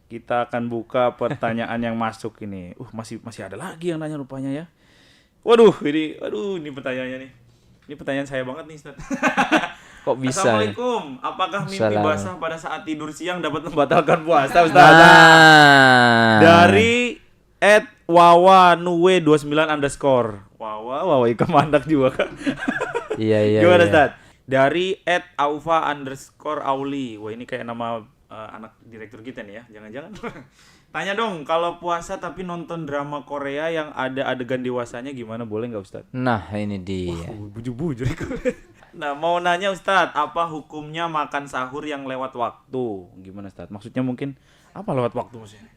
Kita akan buka pertanyaan yang masuk ini. Masih ada lagi yang nanya rupanya ya. Waduh, ini pertanyaannya nih. Ini pertanyaan saya banget nih, Ustaz. Kok bisa ya? Assalamualaikum. Apakah mimpi Salam. basah pada saat tidur siang dapat membatalkan puasa, Ustaz? Nah. Dari @wawanuwe29_. Wawa ikan mandak juga kan. Iya. Gimana, Ustaz? Dari @aufa_auli. Wah, ini kayak nama anak direktur kita nih ya. Jangan-jangan. Tanya dong, kalau puasa tapi nonton drama Korea yang ada adegan dewasanya gimana, boleh nggak, Ustaz? Nah, ini dia. Bujur-bujur. Nah, mau nanya Ustadz, apa hukumnya makan sahur yang lewat waktu? Gimana Ustadz? Maksudnya mungkin apa lewat waktu maksudnya?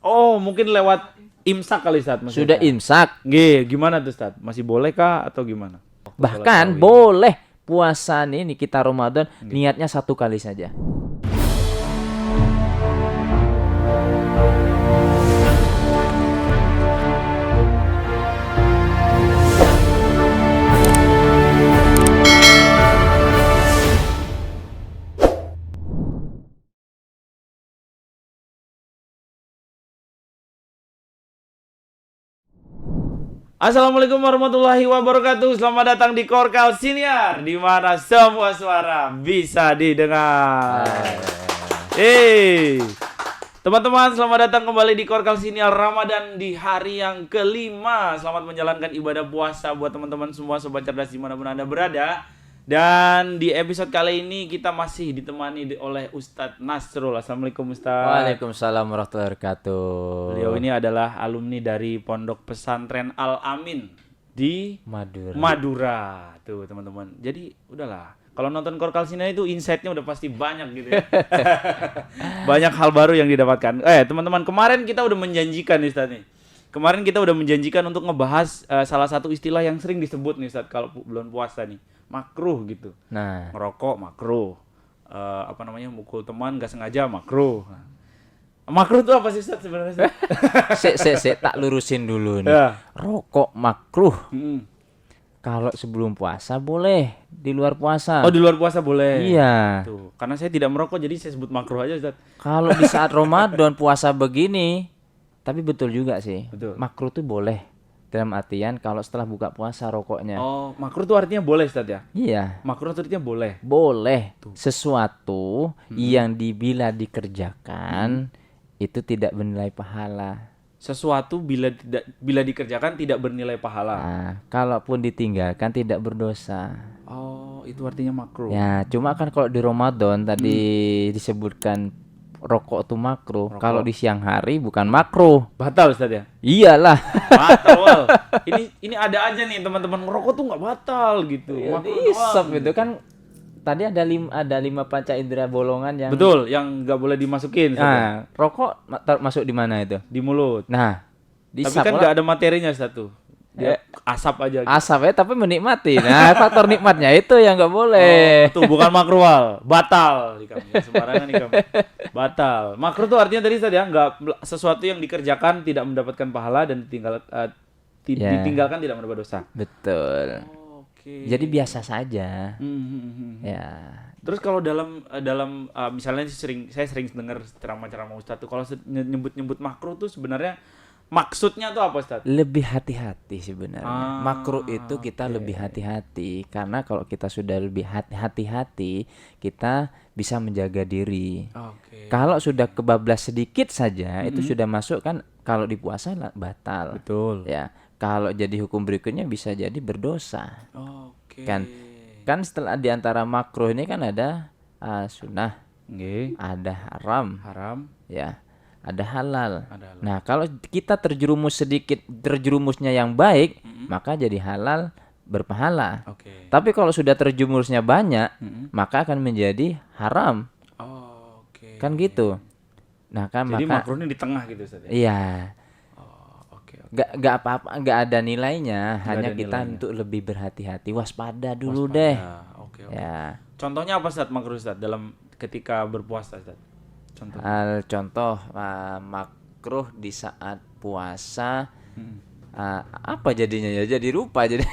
Oh, mungkin lewat imsak kali Ustadz maksudnya. Sudah imsak. Gimana tuh Ustadz? Masih boleh kah atau gimana? Bahkan boleh puasa nih kita Ramadan niatnya 1 kali saja. Assalamualaikum warahmatullahi wabarakatuh. Selamat datang di Korkal Siniar, di mana semua suara bisa didengar. Teman-teman, selamat datang kembali di Korkal Siniar Ramadan di hari yang kelima. Selamat menjalankan ibadah puasa buat teman-teman semua sobat cerdas dimanapun Anda berada. Dan di episode kali ini kita masih ditemani oleh Ustadz Nasrul. Assalamualaikum Ustadz. Waalaikumsalam warahmatullahi wabarakatuh. Beliau ini adalah alumni dari Pondok Pesantren Al Amin di Madura. Tuh teman-teman. Jadi udahlah. Kalau nonton Korkal Siniar itu insight-nya udah pasti banyak gitu ya. Banyak hal baru yang didapatkan. Teman-teman, kemarin kita udah menjanjikan nih Ustadz nih. Kemarin kita udah menjanjikan untuk ngebahas salah satu istilah yang sering disebut nih Ustadz kalau bulan puasa nih. Makruh gitu. Nah, Ngerokok makruh. Mukul teman gak sengaja makruh. Makruh itu apa sih Ustadz sebenarnya? Sek tak lurusin dulu nih. Ya. Rokok makruh. Mm-mm. Kalau sebelum puasa boleh, di luar puasa. Oh, di luar puasa boleh. Iya. Tuh, karena saya tidak merokok jadi saya sebut makruh aja Ustadz. Kalau di saat Ramadan puasa begini, tapi betul juga sih. Betul. Makruh tuh boleh. Dalam artian kalau setelah buka puasa rokoknya. Oh, makruh itu artinya boleh Ustadz ya? Iya. Makruh itu artinya boleh. Boleh. Sesuatu yang bila dikerjakan itu tidak bernilai pahala. Sesuatu bila dikerjakan tidak bernilai pahala. Nah, kalaupun ditinggalkan tidak berdosa. Oh, itu artinya makruh. Ya, cuma kan kalau di Ramadan tadi disebutkan rokok itu makruh. Kalau di siang hari bukan makruh. Batal Ustadz ya? Iyalah. Batal. Ini ada aja nih teman-teman, ngerokok tuh nggak batal gitu. Makruh Isap doang. itu kan tadi ada 5 panca indera bolongan yang Betul, yang nggak boleh dimasukin. Ustadz ya? Nah, rokok masuk di mana itu? Di mulut. Nah, Tapi disap kan pula. nggak ada materinya satu. Dia asap aja. Gitu. Asap ya tapi menikmati. Nah, faktor nikmatnya itu yang nggak boleh. Tuh bukan makruh, batal di kami. Sembarangan di kami. Batal. Makruh tuh artinya tadi ya nggak sesuatu yang dikerjakan tidak mendapatkan pahala dan ditinggalkan tidak mendapat dosa. Betul. Oke. Jadi biasa saja. Ya. Terus kalau dalam misalnya saya sering dengar ceramah-ceramah Ustadz tuh kalau nyebut makruh tuh sebenarnya maksudnya tuh apa Ustadz? Lebih hati-hati sebenarnya. Makruh itu kita oke. lebih hati-hati karena kalau kita sudah lebih hati-hati, kita bisa menjaga diri. Oke. Kalau sudah kebablas sedikit saja itu sudah masuk kan kalau di puasa batal. Betul. Ya. Kalau jadi hukum berikutnya bisa jadi berdosa. Oke. Kan setelah di antara makruh ini kan ada sunnah, Nggih. ada haram, ya. Ada halal. Nah, kalau kita terjerumusnya yang baik, maka jadi halal berpahala. Oke. Tapi kalau sudah terjerumusnya banyak, maka akan menjadi haram. Oke. Kan gitu. Nah, kan Jadi maka makruhnya di tengah gitu Ustadz ya? iya, Oke. nggak apa-apa, nggak ada nilainya. Hanya ada kita nilainya. untuk lebih berhati-hati, waspada dulu deh. Oke. Ya. Contohnya apa Ustadz makruh Ustadz dalam ketika berpuasa Ustadz? Contoh. Contoh makruh di saat puasa apa jadinya ya? Jadi lupa jadi.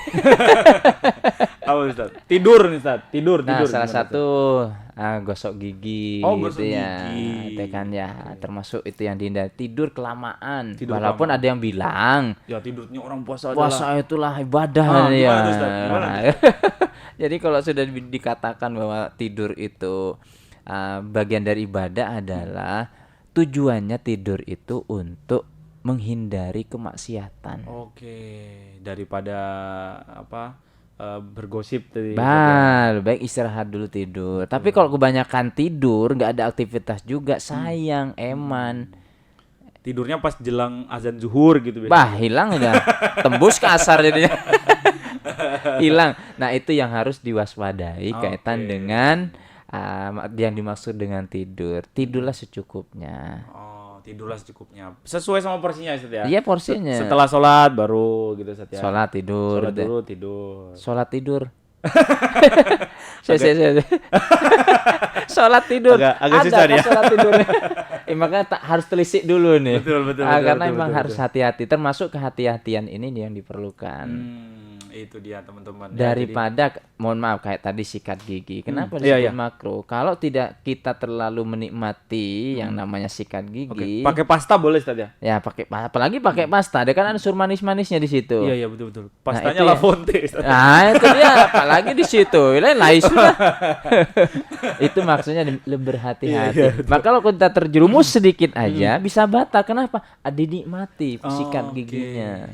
Apa Ustaz? Tidur nih Ustaz. Tidur. Nah, salah gimana, satu gosok gigi gosok gitu ya. gigi. Itu kan ya termasuk itu yang dihindari. Tidur kelamaan. Tidur Walaupun kelamaan. ada yang bilang Ya tidurnya orang puasa puasa itulah ibadah gimana ya. tuh, Ustaz? Gimana Jadi kalau sudah dikatakan bahwa tidur itu bagian dari ibadah adalah tujuannya tidur itu untuk menghindari kemaksiatan. Oke, daripada bergosip tadi. Baik istirahat dulu tidur. Tapi kalau kebanyakan tidur nggak ada aktivitas juga sayang, eman. Tidurnya pas jelang azan zuhur gitu biasanya. Bah, hilang udah. Tembus ke asar jadinya. Hilang. Nah, itu yang harus diwaspadai kaitan dengan yang dimaksud dengan tidur. Tidurlah secukupnya. Tidurlah secukupnya. Sesuai sama porsinya Ustaz ya. Iya, porsinya. Setelah sholat baru gitu Ustaz ya. Sholat tidur. Sholat dulu tidur. Sholat tidur. Sholat tidur. Agak susah kan ya. Sholat tidur. Makanya harus telisik dulu nih. Betul, Karena betul, emang betul, harus hati-hati. Termasuk kehati-hatian ini yang diperlukan. Itu dia teman-teman. Daripada mohon maaf kayak tadi sikat gigi. Kenapa Iya, disebut makruh? Kalau tidak kita terlalu menikmati yang namanya sikat gigi. Pakai pasta boleh Ustaz ya? Ya apalagi pakai pasta. Dia kan ada unsur manis-manisnya di situ. Iya betul. Pastanya itu La ya. Fonte Ustaz. Nah, itu dia apalagi di situ. Lain sudah. Itu maksudnya lebih berhati-hati. Maka kalau kita terjerumus sedikit aja bisa batal. Kenapa? Dinikmati sikat giginya.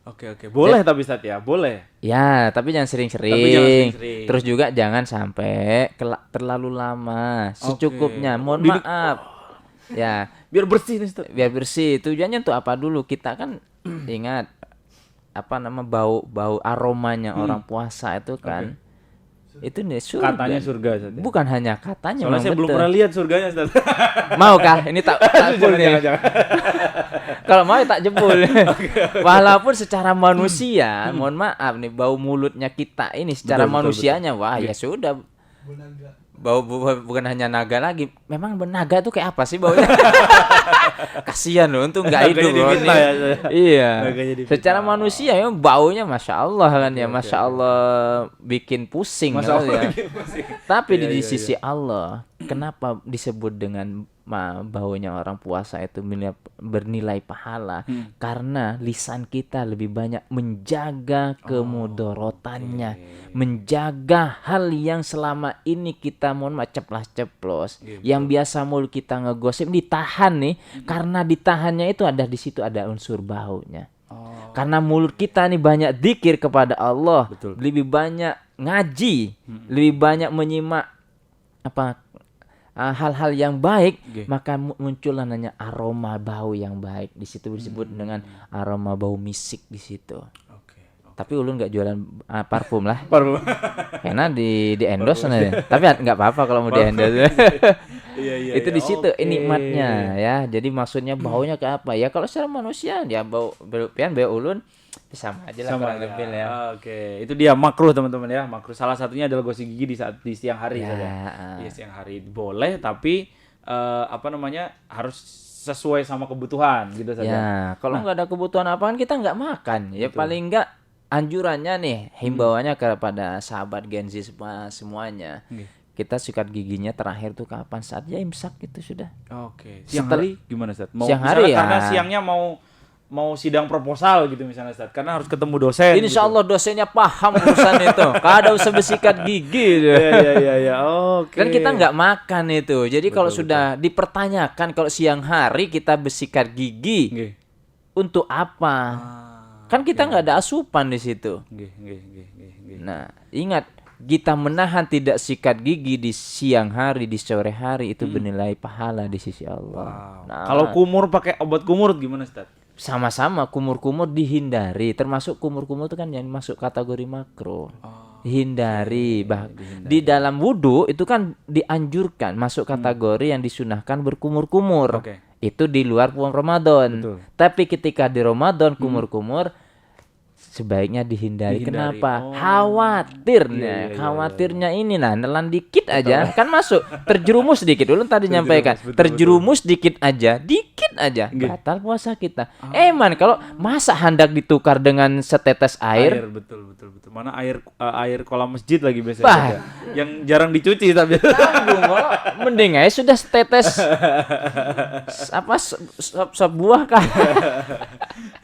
Oke. Boleh tapi Ustaz ya, boleh. Ya, tapi jangan sering-sering. Terus juga jangan sampai terlalu lama. Secukupnya. Mohon maaf. Ya, Biar bersih nih Ustaz. biar bersih. Tujuannya untuk apa dulu? Kita kan ingat bau aromanya orang puasa itu kan. Itu nih surga. Katanya surga Ustaz. Ya? Bukan hanya katanya. Soalnya saya belum pernah lihat surganya Ustaz. Maukah? Ini tak jebul nih. Kalau mau ya tak jebul. Walaupun secara manusia, mohon maaf nih bau mulutnya kita ini secara manusianya wah ya sudah. Bau bukan hanya naga lagi. Memang naga itu kayak apa sih baunya? Kasihan loh, untung nggak hidup loh. Iya. Secara manusia ya baunya masya Allah kan ya, masya Allah bikin pusing. Tapi di sisi Allah, kenapa disebut dengan baunya orang puasa itu bernilai pahala? Karena lisan kita lebih banyak menjaga kemudorotannya, menjaga hal yang selama ini kita ceplas-ceplos, yang biasa mulut kita ngegosip ditahan nih, karena ditahannya itu di situ ada unsur baunya. Karena mulut kita nih banyak dzikir kepada Allah, lebih banyak ngaji, lebih banyak menyimak hal-hal yang baik, maka muncullah namanya aroma bau yang baik. Di situ disebut dengan aroma bau misik di situ. Tapi ulun nggak jualan parfum lah. Parfum. Karena di endorse ya. Tapi nggak apa-apa kalau mau di endorse. Itu di situ nikmatnya ya. Jadi maksudnya baunya ke apa? Ya kalau secara manusia ya bau ulun sama aja lah kurang lebih ya. Oke, itu dia makruh teman-teman ya. Makruh salah satunya adalah gosok gigi di siang hari saja. Di siang hari boleh tapi harus sesuai sama kebutuhan gitu saja. Ya, kalau nggak ada kebutuhan apa kan kita nggak makan. Ya paling nggak anjurannya nih, himbauannya kepada sahabat Gen Z semuanya. Kita sikat giginya terakhir tuh kapan? Saat ya imsak gitu sudah. Oke. Siang hari gimana Ustaz? Siang hari ya. Karena siangnya mau sidang proposal gitu misalnya Ustaz, karena harus ketemu dosen. Insya Allah dosennya paham urusan itu. Kada usah bersikat gigi. Iya. Oke. Kan kita nggak makan itu. Jadi kalau sudah dipertanyakan kalau siang hari kita bersikat gigi, untuk apa? Kan kita nggak ada asupan di situ. Nah, ingat kita menahan tidak sikat gigi di siang hari, di sore hari itu bernilai pahala di sisi Allah. Nah, kalau kumur pakai obat kumur gimana Ustaz? Sama-sama kumur-kumur dihindari, termasuk kumur-kumur itu kan yang masuk kategori makruh. Hindari. Di dalam wudu itu kan dianjurkan masuk kategori yang disunahkan berkumur-kumur. Itu di luar bulan Ramadan. Tapi ketika di Ramadan kumur-kumur sebaiknya dihindari. Kenapa? Khawatirnya ini nelan dikit aja kan masuk, terjerumus sedikit dulu tadi nyampaikan. Terjerumus dikit aja batal puasa kita. Man, kalau masa hendak ditukar dengan setetes air? Betul. Mana air kolam masjid lagi biasanya. Bah. Yang jarang dicuci tapi. Tanggung, kalau mending aja sudah setetes sebuah kan.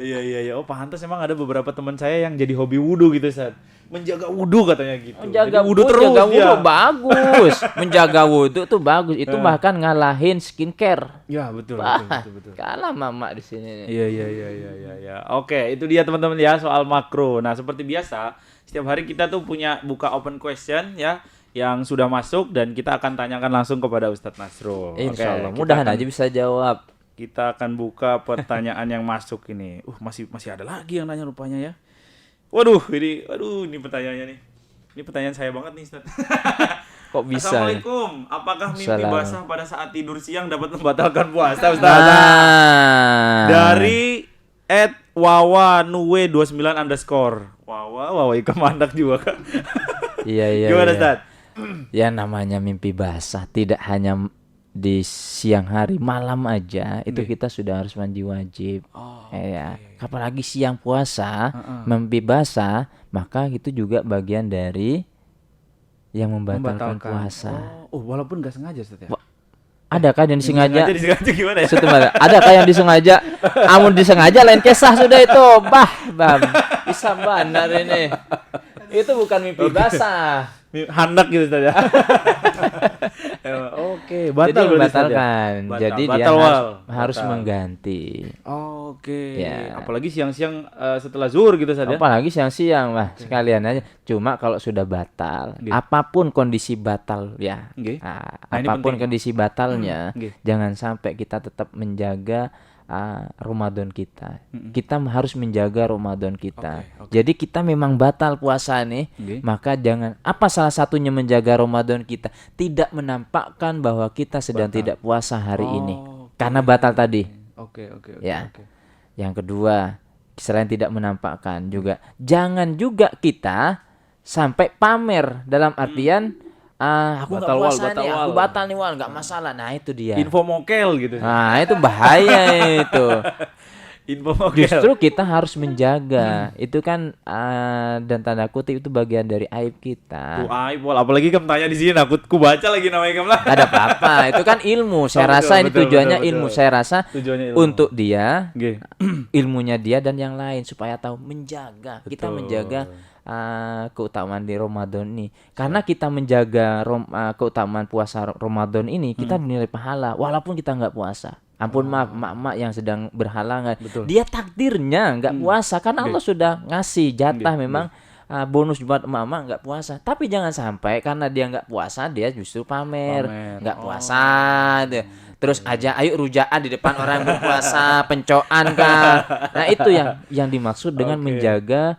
Iya. Oh, pantas emang ada beberapa teman saya yang jadi hobi wudu gitu, Ustaz. Menjaga wudu katanya gitu. Menjaga wudu terus menjaga wudu dia. bagus. Menjaga wudu tuh bagus. Itu bahkan ngalahin skincare. Ya, betul. Kalah mama di sini nih. Iya. Oke, itu dia teman-teman ya soal makro. Nah, seperti biasa, setiap hari kita tuh punya buka open question ya yang sudah masuk dan kita akan tanyakan langsung kepada Ustadz Nasrul. Insya Allah, mudahan aja bisa jawab. Kita akan buka pertanyaan yang masuk ini. Masih ada lagi yang nanya rupanya ya. Waduh, ini pertanyaannya nih. Ini pertanyaan saya banget nih, Ustadz. Kok bisa? Assalamualaikum. Apakah mimpi Salam. basah pada saat tidur siang dapat membatalkan puasa, Ustadz? Nah. Dari @wawanuwe29 _ Wawa ikan mandak juga kan. Iya. Gimana, Ustadz? Ya namanya mimpi basah tidak hanya di siang hari, malam aja itu kita sudah harus mandi wajib. Apalagi siang puasa, mimpi basah, maka itu juga bagian dari yang membatalkan puasa. Walaupun nggak sengaja, Ustaz ya. Adakah yang disengaja? Disengaja gimana ya? Adakah yang disengaja? Amun disengaja lain kisah sudah itu. Bam. Bisa benar ini. Itu bukan mimpi basah. Handak gitu Ustaz ya. Oke, batal jadi membatalkan. Jadi dia harus batal. Mengganti. Oke. Ya. Apalagi siang-siang setelah zuhur gitu Ustaz ya. Apalagi siang-siang, sekalian aja. Cuma kalau sudah batal, apapun kondisi batal ya. Apapun kondisi batalnya, jangan sampai kita tetap menjaga Ramadan kita. Kita harus menjaga Ramadan kita. Jadi kita memang batal puasa nih, maka jangan salah satunya menjaga Ramadan kita, tidak menampakkan bahwa kita sedang tidak puasa hari ini. Karena batal tadi. Oke. Yang kedua, selain tidak menampakkan juga jangan juga kita sampai pamer dalam artian aku nggak puasa nih, aku batal nih nggak masalah. Nah itu dia. Info mokel gitu. Nah itu bahaya itu. Info mokel. Justru kita harus menjaga. Itu kan dan tanda kutip itu bagian dari aib kita. Aib, apalagi kamu tanya di sini, aku baca lagi namanya kamu lah. Gak ada apa-apa. Itu kan ilmu. Saya rasa ini tujuannya ilmu. Saya rasa tujuannya ilmu. Untuk dia, ilmunya dia dan yang lain supaya tahu menjaga. Kita menjaga keutamaan di Ramadan ini. Karena kita menjaga keutamaan puasa Ramadan ini, kita dinilai pahala walaupun kita nggak puasa. Ampun maaf, mak-mak yang sedang berhalangan. Dia takdirnya nggak puasa karena Allah sudah ngasih jatah memang bonus buat emak-emak nggak puasa. Tapi jangan sampai karena dia nggak puasa dia justru pamer. Nggak puasa terus aja ayo rujaan di depan orang yang berpuasa, pencoan kan. Nah itu yang dimaksud dengan menjaga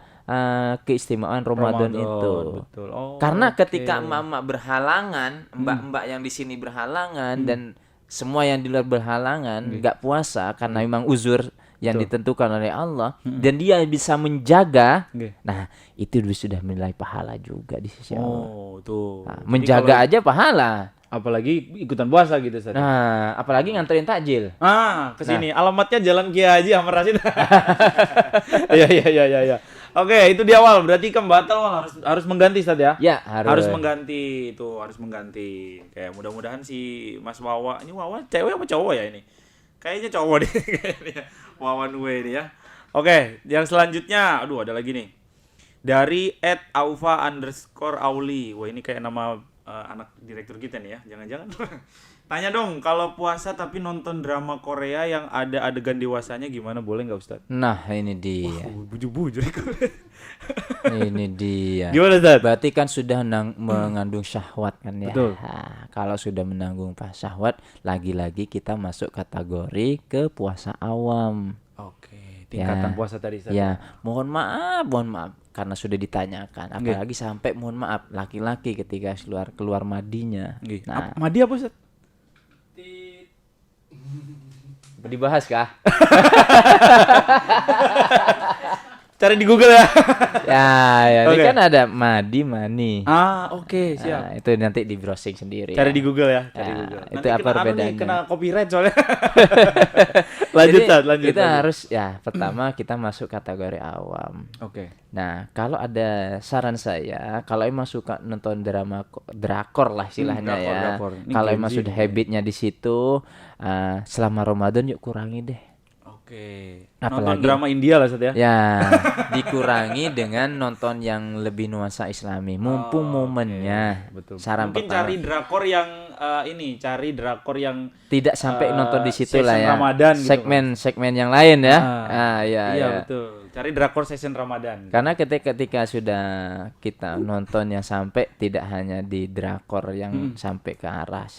keistimewaan Ramadan itu. Betul. Karena ketika emak-emak berhalangan, mbak-mbak yang di sini berhalangan dan semua yang di luar berhalangan nggak puasa karena memang uzur yang ditentukan oleh Allah dan dia bisa menjaga. Nah, itu sudah menilai pahala juga di sisi Allah. Menjaga aja pahala. Apalagi ikutan puasa gitu Ustaz. Nah, apalagi nganterin takjil. Kesini alamatnya Jalan Kiai Haji Ahmad Rasyid. Iya. Oke, itu di awal. Berarti batal harus mengganti Ustaz ya? Ya, harus mengganti itu, harus mengganti. Kayak mudah-mudahan si Mas Wawa, ini Wawa cewek apa cowok ya ini? Kayaknya cowok deh kayaknya. Wawa Nuwe ini ya. Oke, yang selanjutnya, ada lagi nih. Dari @aufa_auli. Wah, ini kayak nama anak direktur kita nih ya. Jangan-jangan. Tanya dong, kalau puasa tapi nonton drama Korea yang ada adegan dewasanya gimana, boleh nggak Ustaz? Nah, ini dia. Bujur-bujur. Ini dia. Gimana Ustaz? Berarti kan sudah mengandung syahwat kan ya. Betul. Nah, kalau sudah menanggung syahwat, lagi-lagi kita masuk kategori ke puasa awam. Oke, tingkatan puasa tadi Ustaz. Ya, mohon maaf karena sudah ditanyakan. Apalagi sampai mohon maaf laki-laki ketika keluar madinya. Nah, madi apa Ustaz? Dibahas kah? Cari di Google ya. Ini kan ada mani. Oke, siap. Nah, itu nanti di browsing sendiri. Cari di Google ya. Itu apa perbedaannya? Kena copyright soalnya. Lanjut, Jadi, Ustaz, lanjut. kita harus ya pertama kita masuk kategori awam. Oke. Nah, kalau ada saran saya, kalau emang suka nonton drama drakor lah istilahnya ya. drakor. Ini Kalau Gen emang Z sudah nih. habitnya di situ, selama Ramadan yuk kurangi deh. Oke. Nonton Apalagi- drama India lah Ustaz ya. Ya, dikurangi dengan nonton yang lebih nuansa Islami. Mumpung Oh, momennya. oke. Betul. Saran Mungkin pertama. cari drakor yang cari drakor yang Tidak sampai nonton di situ lah season ya. Ramadan gitu, Segmen yang lain ya. Iya, iya ya. betul. Cari drakor season Ramadan. Karena ketika sudah kita nonton yang sampai tidak hanya di drakor yang sampai ke arah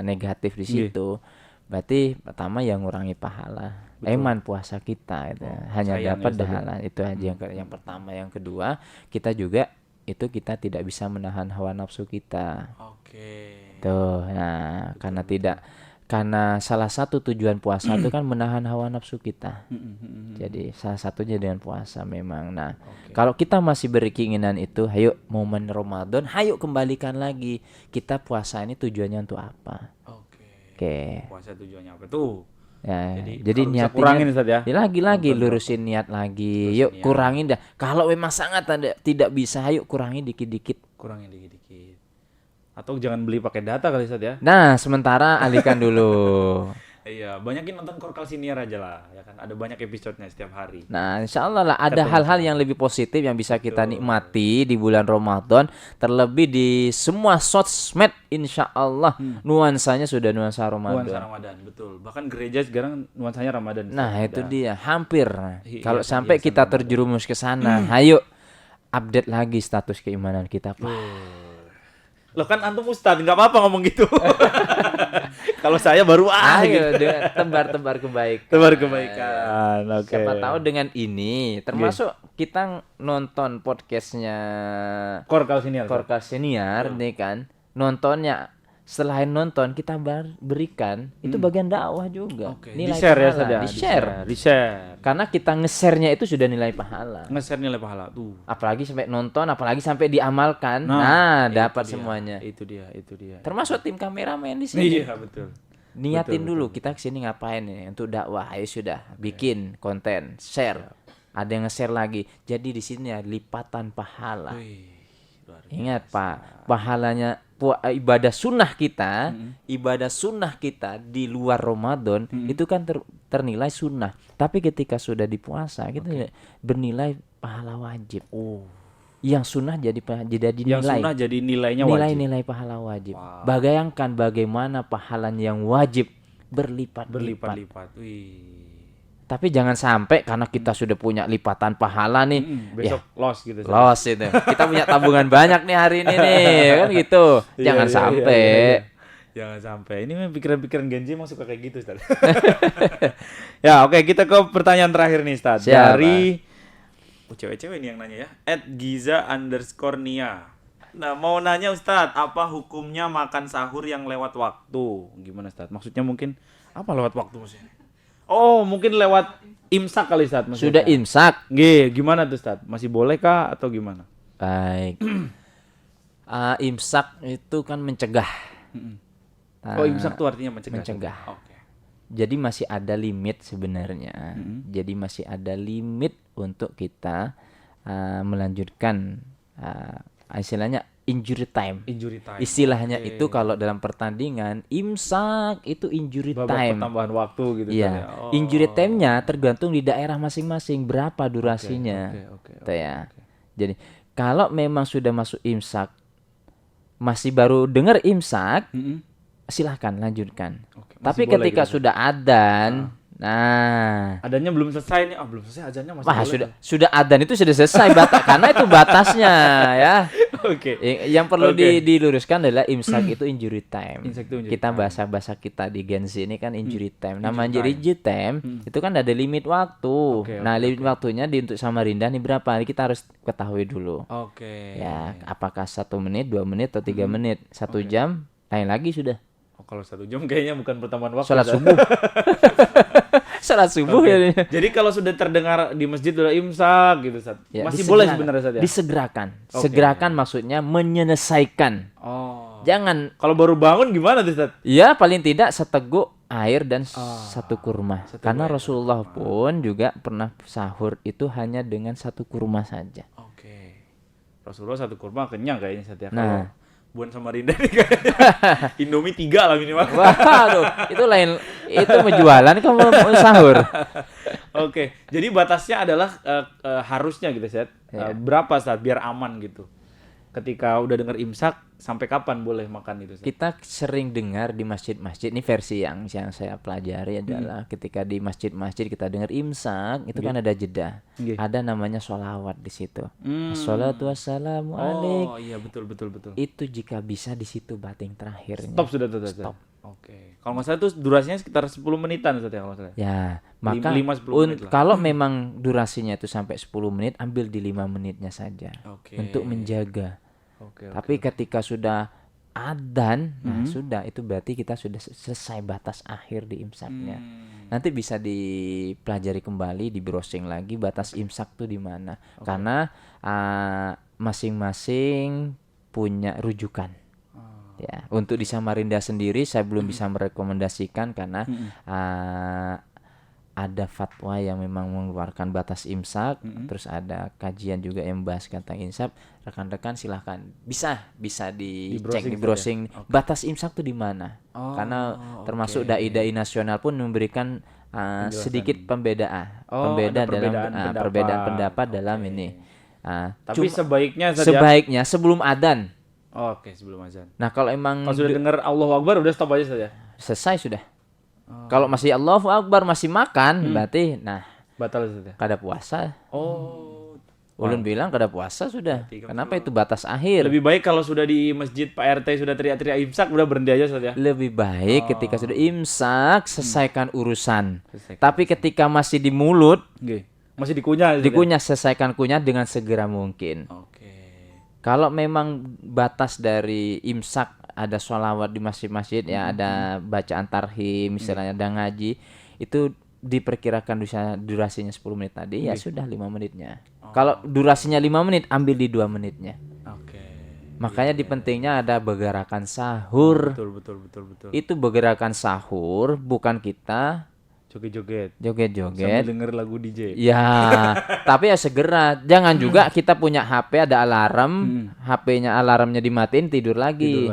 negatif di Iya. situ, berarti pertama yang ngurangi pahala. Eman puasa kita itu hanya sayang dapat ya, Ustaz ya. pahala itu aja yang pertama. Yang kedua, kita juga itu kita tidak bisa menahan hawa nafsu kita. Oke. Tuh, nah karena salah satu tujuan puasa itu kan menahan hawa nafsu kita. Jadi salah satunya dengan puasa memang. Nah, kalau kita masih berkeinginan itu, hayo momen Ramadan, hayo kembalikan lagi. Kita puasa ini tujuannya untuk apa? Oke. Oke. Puasa tujuannya apa tuh? Ya, Jadi jadi kalau bisa niatnya kurangin, Ustaz ya. lagi lurusin niat lagi. Lurusin Yuk niat. kurangin dah. Kalau memang sangat tidak bisa, hayo kurangi dikit-dikit. Kurangin dikit-dikit. Atau jangan beli pakai data kali Ustaz ya. Nah, sementara alihkan dulu. Iya, banyakin nonton Korkal Siniar aja lah, ya kan. Ada banyak episodenya setiap hari. Nah, insya Allah lah ada hal-hal yang lebih positif yang bisa kita nikmati di bulan Ramadan, terlebih di semua sosmed, insya Allah nuansanya sudah nuansa Ramadan. Nuansa Ramadan, betul. Bahkan gereja sekarang nuansanya Ramadan. Nah, Ustaz. itu Udah. dia, hampir. Iya, Kalau sampai hiasan kita Ramadan. terjerumus ke sana, ayo update lagi status keimanan kita, Pak. Loh kan antum ustad, nggak apa-apa ngomong gitu. Kalau saya baru Ayo gitu. dengan tebar-tebar kebaikan. Tebar kebaikan. Oke. Siapa tahu dengan ini, termasuk kita nonton podcastnya Korkal Siniar. Korkal Senior nih kan, nontonnya selain nonton kita berikan itu bagian dakwah juga. Oke. Nilai Di-share ya, pahala, Ustaz ya? di-share. Di-share. Karena kita nge-share-nya itu sudah nilai pahala. Nge-share nilai pahala tuh. Apalagi sampai nonton, apalagi sampai diamalkan. Nah, itu dapat dia, semuanya. Itu dia. Termasuk tim kameramen di sini. Iya, betul. Niatin dulu kita kesini ngapain nih untuk dakwah. Ayo sudah bikin konten, share. Ada yang nge-share lagi. Jadi di sini ya lipatan pahala. Wih, luar biasa. Ingat Pak, pahalanya ibadah sunnah kita, ibadah sunnah kita di luar Ramadan itu kan ternilai sunnah. Tapi ketika sudah di puasa kita bernilai pahala wajib. Yang sunnah jadi Yang nilai. sunnah jadi nilainya wajib. Nilai-nilai pahala wajib. Bayangkan bagaimana pahalanya yang wajib berlipat-lipat. Berlipat-lipat. Wih. Tapi jangan sampai karena kita sudah punya lipatan pahala nih, Besok loss gitu. Ustaz. loss itu. Kita punya tabungan banyak nih hari ini nih, kan gitu. Jangan sampai. Jangan sampai. Ini memang pikiran-pikiran Gen Z emang suka kayak gitu, Ustaz. Ya, oke, kita ke pertanyaan terakhir nih, Ustaz. Siap, Dari cewek-cewek nih yang nanya ya. @giza_nia. Nah, mau nanya Ustaz, apa hukumnya makan sahur yang lewat waktu? Gimana, Ustaz? Maksudnya mungkin apa lewat waktu maksudnya? Oh, mungkin lewat imsak kali, Ustaz. Sudah imsak. Nggih, gimana tuh, Ustaz? Masih boleh kah atau gimana? Baik. Imsak itu kan mencegah. Oh, imsak tuh artinya mencegah. mencegah. Oke. Jadi masih ada limit sebenarnya. Jadi masih ada limit untuk kita melanjutkan istilahnya injury time. Injury time. Istilahnya itu kalau dalam pertandingan imsak itu injury Babak time. pertambahan waktu gitu. Iya. Ustaz, ya. Oh. Injury time-nya tergantung di daerah masing-masing berapa durasinya. Oke. Gitu ya. Jadi kalau memang sudah masuk imsak, masih baru dengar imsak, silahkan lanjutkan. Oke, masih Tapi boleh ketika gitu. sudah adzan, nah, Adanya belum selesai nih. Belum selesai azannya masih wah boleh. sudah adzan itu sudah selesai karena itu batasnya ya. Oke. Yang perlu Oke. diluruskan adalah imsak itu injury time. Imsak itu injury Kita time. bahasa kita di Gen Z ini kan injury time. Nama Injury injury time itu kan ada limit waktu. Oke, Nah, limit waktunya untuk Samarinda nih berapa? Kita harus ketahui dulu. Oke. Ya, apakah 1 menit, 2 menit atau 3 menit? 1 jam? Lain lagi sudah. Oh, kalau 1 jam kayaknya bukan pertambahan waktu. Salat Ustaz. subuh. Salat subuh Oke. ya. Jadi kalau sudah terdengar di masjid udah imsak gitu, Ustaz. Ya, Masih disegerakan. boleh sebenarnya, Ustaz ya? Disegerakan. Oke. Segerakan maksudnya menyelesaikan. Oh. Jangan. Kalau baru bangun gimana tuh Ustaz? Ya paling tidak seteguk air dan satu kurma. Karena air, Rasulullah pun juga pernah sahur itu hanya dengan satu kurma saja. Oke. Rasulullah satu kurma kenyang kayaknya Ustaz ya. Nah. Kalau Buan sama Rinda nih kayaknya Indomie 3 lah minimal. Waduh, itu lain, itu menjualan kamu mau sahur. Oke, jadi batasnya adalah harusnya gitu Ustaz. Berapa saat biar aman gitu. Ketika udah dengar imsak sampai kapan boleh makan itu Ustaz? Kita sering dengar di masjid-masjid, ini versi yang saya pelajari adalah ketika di masjid-masjid kita dengar imsak itu kan ada jeda. Ada namanya sholawat di situ. Assalatu wassalamu alaik. Oh iya betul. Itu jika bisa di situ bating terakhirnya. Stop sudah tuh. Stop. Oke. Kalau nggak salah itu durasinya sekitar 10 menitan Ustaz ya kalau nggak salah. Ya, maka 5-10 menit lah. kalau memang durasinya itu sampai 10 menit, ambil di 5 menitnya saja. Oke. Untuk menjaga. Oke. Tapi ketika sudah adzan, nah sudah itu berarti kita sudah selesai batas akhir di imsaknya. Nanti bisa dipelajari kembali, di browsing lagi batas imsak tuh di mana. Karena masing-masing punya rujukan. Ya, untuk di Samarinda sendiri saya belum bisa merekomendasikan karena ada fatwa yang memang mengeluarkan batas imsak, terus ada kajian juga yang membahas tentang imsak. Rekan-rekan silahkan bisa dicek di browsing batas imsak tuh di mana. Karena termasuk dai-dai nasional pun memberikan sedikit pembeda dalam perbedaan pendapat dalam ini. Tapi sebaiknya sebelum adzan. Oke, sebelum azan. Nah, kalau emang sudah dengar Allahu Akbar udah stop aja saja. Selesai sudah. Kalau masih Allahu Akbar masih makan, berarti batal saja. Kada puasa. Ulun bilang kada puasa sudah. Berarti Kenapa itu batas akhir? Lebih baik kalau sudah di masjid Pak RT sudah teriak-teriak imsak udah berhenti aja saja. Lebih baik ketika sudah imsak selesaikan urusan. Tapi ketika masih di mulut, masih dikunyah. Dikunyah, selesaikan kunyah dengan segera mungkin. Kalau memang batas dari imsak ada sholawat di masjid-masjid ya, ada bacaan tarhim, misalnya ada ngaji, itu diperkirakan durasinya 10 menit tadi, ya sudah 5 menitnya. Kalau durasinya 5 menit, ambil di 2 menitnya. Makanya di pentingnya ada begerakan sahur. Betul. Itu begerakan sahur, bukan kita joget-joget sambil denger lagu DJ. Ya, tapi ya segera. Jangan juga kita punya HP ada alarm, HP-nya alarmnya dimatiin tidur lagi.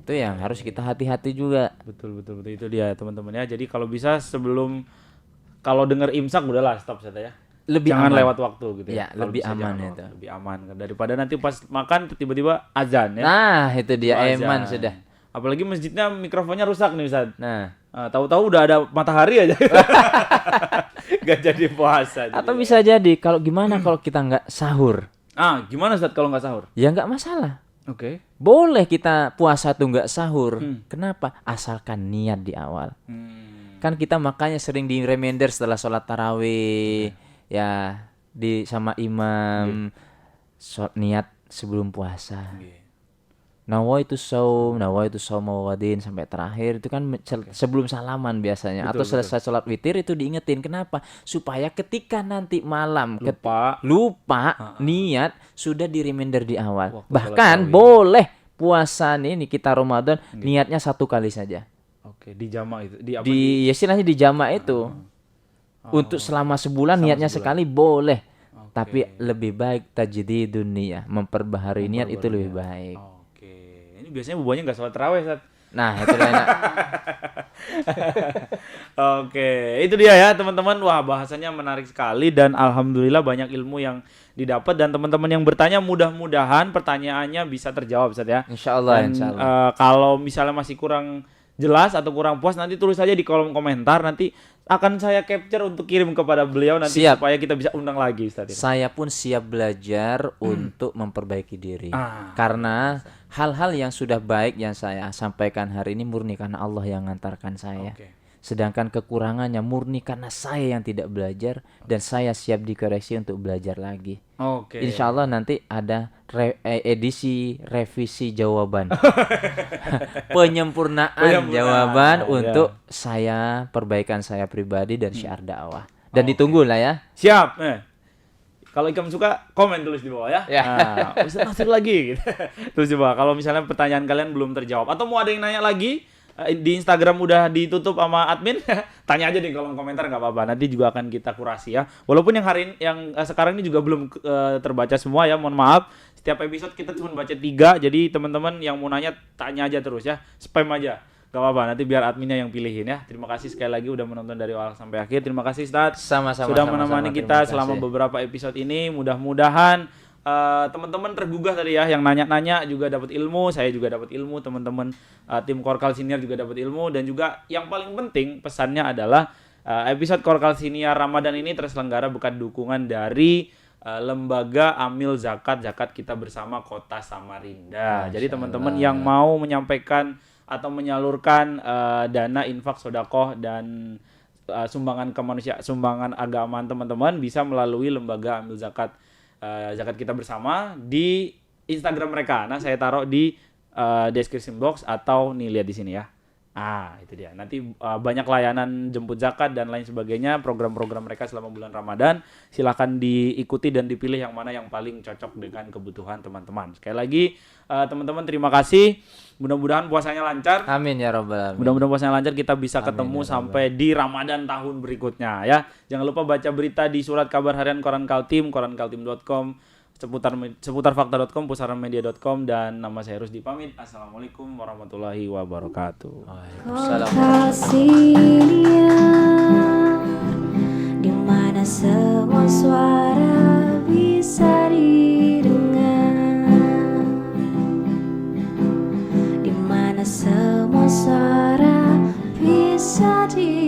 Itu yang harus kita hati-hati juga. Betul. Itu dia teman-teman ya. Jadi kalau bisa kalau denger imsak udahlah stop saja ya. Jangan lewat waktu gitu ya. Lebih aman itu. Lebih aman daripada nanti pas makan tiba-tiba azan ya. Nah, itu dia eman sudah. Apalagi masjidnya mikrofonnya rusak nih Ustaz. Tahu-tahu udah ada matahari aja. Gak jadi puasa. Atau bisa jadi kalau gimana kalau kita nggak sahur? Gimana Ustaz kalau nggak sahur? Ya nggak masalah. Oke. Boleh kita puasa tuh nggak sahur. Kenapa? Asalkan niat di awal. Kan kita makanya sering di reminder setelah sholat tarawih ya sama imam niat sebelum puasa. Nawaitu shaum wadin sampai terakhir itu kan sebelum salaman biasanya. Atau selesai sholat witir itu diingetin. Kenapa? Supaya ketika nanti malam lupa niat sudah di reminder di awal. Bahkan boleh puasa ini kita Ramadan niatnya 1 kali saja. Oke, di jamak itu. Istilahnya di jamak itu. Untuk selama sebulan niatnya sekali boleh. Tapi lebih baik tajdidun niyah, memperbaharui niat itu lebih baik. Biasanya bubanya nggak sholat tarawih Ustaz. Nah itu enak. Oke, itu dia ya teman-teman. Wah, bahasanya menarik sekali dan alhamdulillah banyak ilmu yang didapat dan teman-teman yang bertanya mudah-mudahan pertanyaannya bisa terjawab Ustaz ya. Insyaallah. Kalau misalnya masih kurang jelas atau kurang puas nanti tulis saja di kolom komentar, nanti akan saya capture untuk kirim kepada beliau nanti supaya kita bisa undang lagi Ustaz. Saya pun siap belajar untuk memperbaiki diri. Karena hal-hal yang sudah baik yang saya sampaikan hari ini murni karena Allah yang mengantarkan saya. Sedangkan kekurangannya murni karena saya yang tidak belajar dan saya siap dikoreksi untuk belajar lagi. Insya Allah nanti ada edisi revisi jawaban. Penyempurnaan jawaban untuk saya perbaikan saya pribadi dan syiar dakwah. Dan ditunggu lah ya. Siap. Kalau Ikam suka, komen tulis di bawah ya. Ya. Nah, Ustaz Nasir lagi gitu. Terus coba kalau misalnya pertanyaan kalian belum terjawab atau mau ada yang nanya lagi di Instagram udah ditutup sama admin, tanya aja di kolom komentar nggak apa-apa. Nanti juga akan kita kurasi ya. Walaupun yang sekarang ini juga belum terbaca semua ya, mohon maaf. Setiap episode kita cuma baca 3, jadi teman-teman yang mau nanya tanya aja terus ya, spam aja. Gak apa-apa, nanti biar adminnya yang pilihin ya. Terima kasih sekali lagi udah menonton dari awal sampai akhir. Terima kasih Ustaz. Sama-sama. Sudah menemani kita Terima selama kasih. beberapa episode ini. Mudah-mudahan teman-teman tergugah tadi ya, yang nanya-nanya juga dapat ilmu, saya juga dapat ilmu, teman-teman tim Korkal Senior juga dapat ilmu, dan juga yang paling penting pesannya adalah episode Korkal Senior Ramadan ini terselenggara berkat dukungan dari lembaga Amil Zakat kita bersama Kota Samarinda. Jadi teman-teman yang mau menyampaikan atau menyalurkan dana infak sodakoh dan sumbangan kemanusiaan, sumbangan agama teman-teman bisa melalui lembaga Amil Zakat kita bersama di Instagram mereka. Nah, saya taruh di description box atau nih lihat di sini ya. Itu dia. Nanti banyak layanan jemput zakat dan lain sebagainya, program-program mereka selama bulan Ramadan. Silakan diikuti dan dipilih yang mana yang paling cocok dengan kebutuhan teman-teman. Sekali lagi teman-teman terima kasih. Mudah-mudahan puasanya lancar. Amin ya rabbal alamin. Mudah-mudahan puasanya lancar, kita bisa ketemu sampai di Ramadan tahun berikutnya ya. Jangan lupa baca berita di surat kabar harian Koran Kaltim, korankaltim.com, seputar fakta.com, pusaranmedia.com, dan nama saya Rusdi pamit. Assalamualaikum warahmatullahi wabarakatuh. Korkal Senior, di mana semua suara bisa didengar, di mana semua suara bisa didengar.